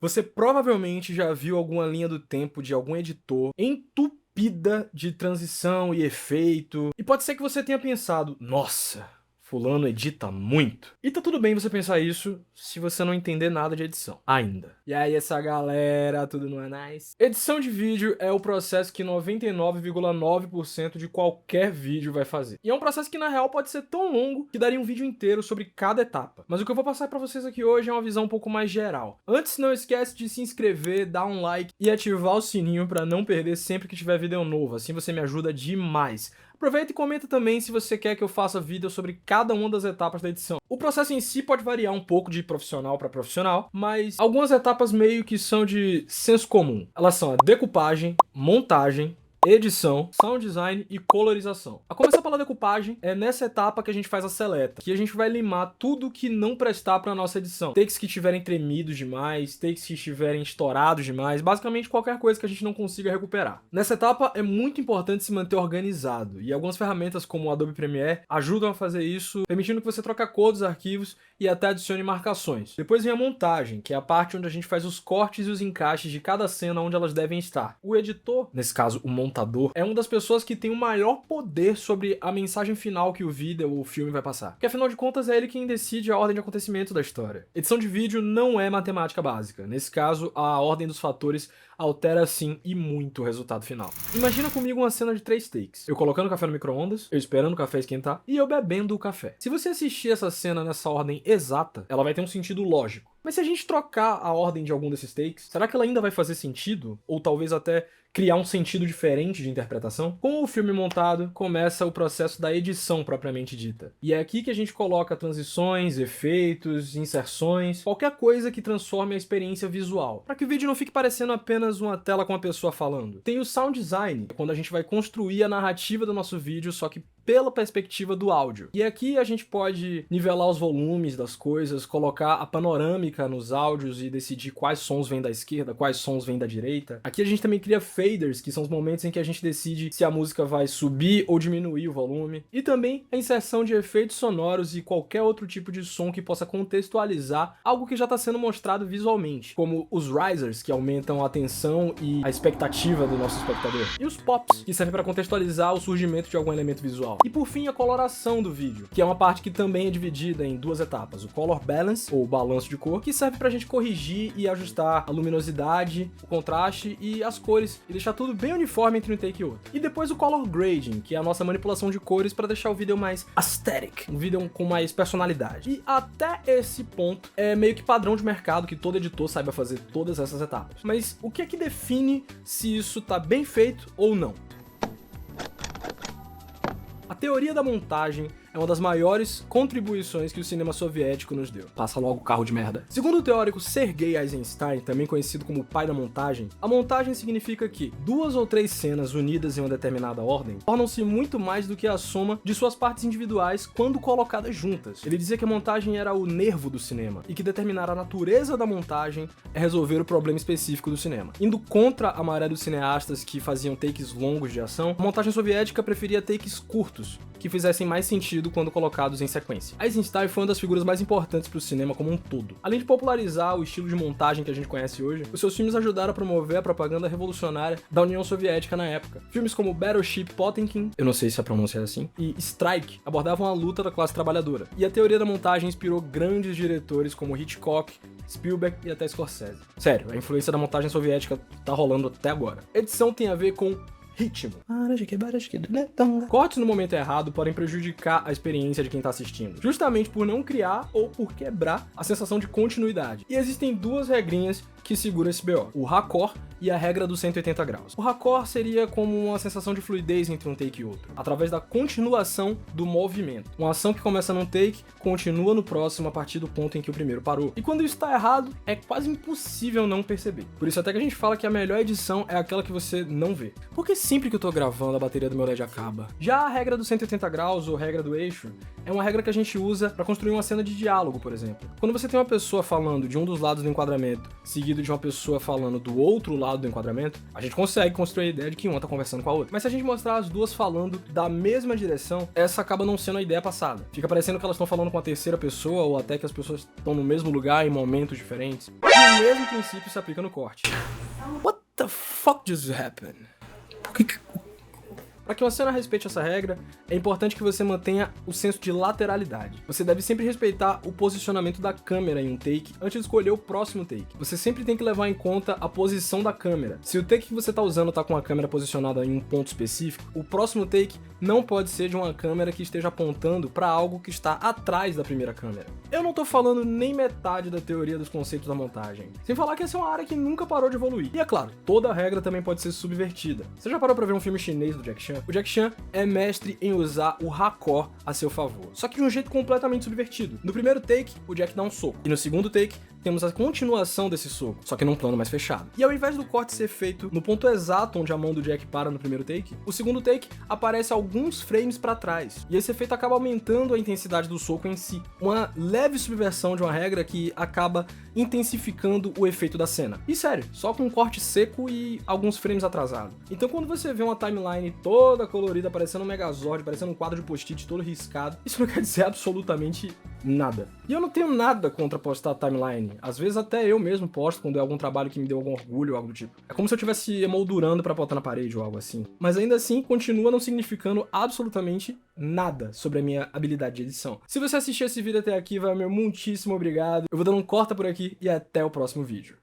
Você provavelmente já viu alguma linha do tempo de algum editor entupida de transição e efeito, e pode ser que você tenha pensado, nossa, fulano edita muito. E tá tudo bem você pensar isso se você não entender nada de edição, ainda. E aí essa galera, tudo não é nice? Edição de vídeo é o processo que 99,9% de qualquer vídeo vai fazer. E é um processo que na real pode ser tão longo que daria um vídeo inteiro sobre cada etapa. Mas o que eu vou passar pra vocês aqui hoje é uma visão um pouco mais geral. Antes, não esquece de se inscrever, dar um like e ativar o sininho pra não perder sempre que tiver vídeo novo, assim você me ajuda demais. Aproveita e comenta também se você quer que eu faça vídeo sobre cada uma das etapas da edição. O processo em si pode variar um pouco de profissional para profissional, mas algumas etapas meio que são de senso comum. Elas são a decupagem, montagem, edição, sound design e colorização. A começar pela decupagem, é nessa etapa que a gente faz a seleta, que a gente vai limar tudo que não prestar para nossa edição. Takes que estiverem tremidos demais, takes que estiverem estourados demais, basicamente qualquer coisa que a gente não consiga recuperar. Nessa etapa é muito importante se manter organizado, e algumas ferramentas como o Adobe Premiere ajudam a fazer isso, permitindo que você troque a cor dos arquivos e até adicione marcações. Depois vem a montagem, que é a parte onde a gente faz os cortes e os encaixes de cada cena onde elas devem estar. O editor, nesse caso o montador, é uma das pessoas que tem o maior poder sobre a mensagem final que o vídeo ou o filme vai passar. Porque afinal de contas é ele quem decide a ordem de acontecimento da história. Edição de vídeo não é matemática básica. Nesse caso, a ordem dos fatores altera sim e muito o resultado final. Imagina comigo uma cena de 3 takes. Eu colocando o café no micro-ondas, eu esperando o café esquentar e eu bebendo o café. Se você assistir essa cena nessa ordem exata, ela vai ter um sentido lógico. Mas se a gente trocar a ordem de algum desses takes, será que ela ainda vai fazer sentido? Ou talvez até criar um sentido diferente de interpretação? Com o filme montado, começa o processo da edição propriamente dita. E é aqui que a gente coloca transições, efeitos, inserções, qualquer coisa que transforme a experiência visual, para que o vídeo não fique parecendo apenas uma tela com uma pessoa falando. Tem o sound design, quando a gente vai construir a narrativa do nosso vídeo, só que pela perspectiva do áudio. E aqui a gente pode nivelar os volumes das coisas, colocar a panorâmica nos áudios e decidir quais sons vêm da esquerda, quais sons vêm da direita. Aqui a gente também cria faders, que são os momentos em que a gente decide se a música vai subir ou diminuir o volume. E também a inserção de efeitos sonoros e qualquer outro tipo de som que possa contextualizar algo que já está sendo mostrado visualmente, como os risers, que aumentam a atenção e a expectativa do nosso espectador. E os pops, que servem para contextualizar o surgimento de algum elemento visual. E por fim, a coloração do vídeo, que é uma parte que também é dividida em duas etapas. O color balance, ou balanço de cor, que serve pra gente corrigir e ajustar a luminosidade, o contraste e as cores, e deixar tudo bem uniforme entre um take e outro. E depois o color grading, que é a nossa manipulação de cores para deixar o vídeo mais aesthetic, um vídeo com mais personalidade. E até esse ponto é meio que padrão de mercado que todo editor saiba fazer todas essas etapas. Mas o que é que define se isso tá bem feito ou não? A teoria da montagem é uma das maiores contribuições que o cinema soviético nos deu. Passa logo o carro de merda. Segundo o teórico Sergei Eisenstein, também conhecido como o pai da montagem, a montagem significa que 2 ou 3 cenas unidas em uma determinada ordem tornam-se muito mais do que a soma de suas partes individuais quando colocadas juntas. Ele dizia que a montagem era o nervo do cinema e que determinar a natureza da montagem é resolver o problema específico do cinema. Indo contra a maré dos cineastas que faziam takes longos de ação, a montagem soviética preferia takes curtos, que fizessem mais sentido quando colocados em sequência. Eisenstein foi uma das figuras mais importantes para o cinema como um todo. Além de popularizar o estilo de montagem que a gente conhece hoje, os seus filmes ajudaram a promover a propaganda revolucionária da União Soviética na época. Filmes como Battleship Potemkin, eu não sei se a pronúncia é assim, e Strike abordavam a luta da classe trabalhadora. E a teoria da montagem inspirou grandes diretores como Hitchcock, Spielberg e até Scorsese. Sério, a influência da montagem soviética tá rolando até agora. Edição tem a ver com ritmo. Cortes no momento errado podem prejudicar a experiência de quem tá assistindo, justamente por não criar ou por quebrar a sensação de continuidade. E existem 2 regrinhas que seguram esse BO, o raccord e a regra dos 180 graus. O raccord seria como uma sensação de fluidez entre um take e outro, através da continuação do movimento. Uma ação que começa num take, continua no próximo a partir do ponto em que o primeiro parou. E quando isso está errado, é quase impossível não perceber. Por isso até que a gente fala que a melhor edição é aquela que você não vê. Porque sempre que eu tô gravando, a bateria do meu LED acaba. Já a regra dos 180 graus, ou regra do eixo, é uma regra que a gente usa pra construir uma cena de diálogo, por exemplo. Quando você tem uma pessoa falando de um dos lados do enquadramento, seguido de uma pessoa falando do outro lado do enquadramento, a gente consegue construir a ideia de que uma tá conversando com a outra. Mas se a gente mostrar as duas falando da mesma direção, essa acaba não sendo a ideia passada. Fica parecendo que elas estão falando com a terceira pessoa, ou até que as pessoas estão no mesmo lugar em momentos diferentes. E o mesmo princípio se aplica no corte. What the fuck just happened? Para que uma cena respeite essa regra, é importante que você mantenha o senso de lateralidade. Você deve sempre respeitar o posicionamento da câmera em um take antes de escolher o próximo take. Você sempre tem que levar em conta a posição da câmera. Se o take que você está usando está com a câmera posicionada em um ponto específico, o próximo take não pode ser de uma câmera que esteja apontando para algo que está atrás da primeira câmera. Eu não tô falando nem metade da teoria dos conceitos da montagem. Sem falar que essa é uma área que nunca parou de evoluir. E é claro, toda regra também pode ser subvertida. Você já parou pra ver um filme chinês do Jack Chan? O Jack Chan é mestre em usar o raccord a seu favor, só que de um jeito completamente subvertido. No primeiro take, o Jack dá um soco, e no segundo take, temos a continuação desse soco, só que num plano mais fechado. E ao invés do corte ser feito no ponto exato onde a mão do Jack para no primeiro take, o segundo take aparece alguns frames pra trás, e esse efeito acaba aumentando a intensidade do soco em si. Uma leve subversão de uma regra que acaba intensificando o efeito da cena. E sério, só com um corte seco e alguns frames atrasados. Então quando você vê uma timeline toda colorida, parecendo um Megazord, parecendo um quadro de post-it todo riscado, isso não quer dizer absolutamente nada. E eu não tenho nada contra postar timeline. Às vezes até eu mesmo posto quando é algum trabalho que me deu algum orgulho ou algo do tipo. É como se eu estivesse emoldurando pra botar na parede ou algo assim. Mas ainda assim, continua não significando absolutamente nada sobre a minha habilidade de edição. Se você assistiu esse vídeo até aqui, vai, meu muitíssimo obrigado. Eu vou dando um corta por aqui e até o próximo vídeo.